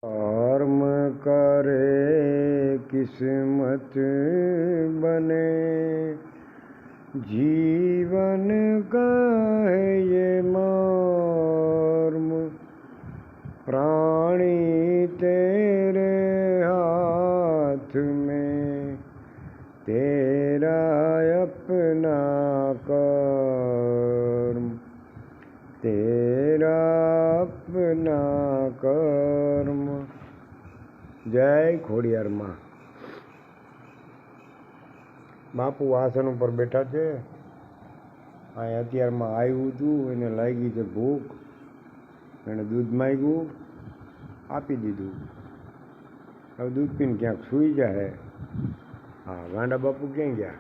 कर्म करे किस्मत बने, जीवन का है ये मर्म, प्राणी तेरे हाथ में, तेरा अपना कर्म, तेरा अपना कर्म। जय खोडियार माँ। બાપુ આસન ઉપર બેઠા છે. અહીં અત્યારમાં આવ્યું હતું, એને લાગી છે ભૂખ, એણે દૂધ માંગ્યું, આપી દીધું. હવે દૂધ પીને ક્યાંક સૂઈ જાય. હા, ગાંડા બાપુ ક્યાં ગયા?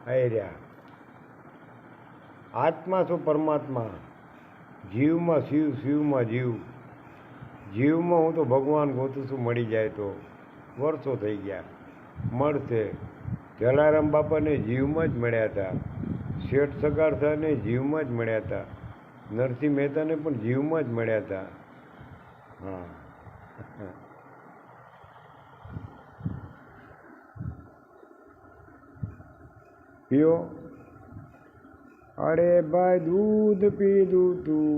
આવી રહ્યા. આત્મા શું પરમાત્મા, જીવમાં શિવ, શિવમાં જીવ. જીવમાં હું તો ભગવાન ગોતું છું, મળી જાય તો. વર્ષો થઈ ગયા, મળશે. જલારામ બાપાને જીવમાં જ મળ્યા હતા, શેઠ સગાડસાને જીવમાં જ મળ્યા હતા, નરસિંહ મહેતાને પણ જીવમાં જ મળ્યા હતા. હા, પીઓ. અરે ભાઈ દૂધ પીધું તું,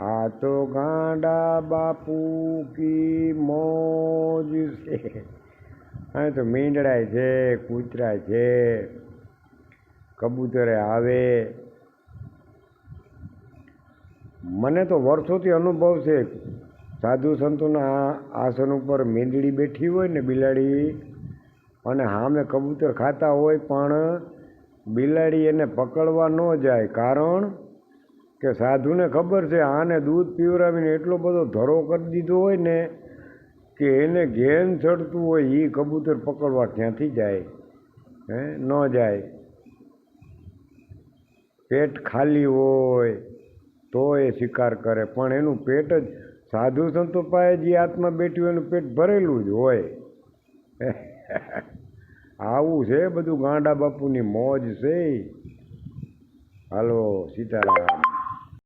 આ તો ગાંડા બાપુ કી મોજ છે. અહીં તો મીંડળાય છે, કૂતરા છે, કબૂતરે આવે. મને તો વર્ષોથી અનુભવ છે. સાધુ સંતોના આસન ઉપર મીંડળી બેઠી હોય ને, બિલાડી, અને સામે કબૂતર ખાતા હોય, પણ બિલાડી એને પકડવા ન જાય. કારણ કે સાધુને ખબર છે આને દૂધ પીવરાવીને એટલો બધો ધરો કરી દીધો હોય ને કે એને ઘેન ચડતું હોય, એ કબૂતર પકડવા ક્યાંથી જાય? ન જાય. પેટ ખાલી હોય તો એ શિકાર કરે, પણ એનું પેટ જ સાધુ સંતો પાસે જે આત્મા બેઠી હોય એનું પેટ ભરેલું જ હોય. આવું છે બધું, ગાંડા બાપુની મોજ છે. હાલો, સીતારામ.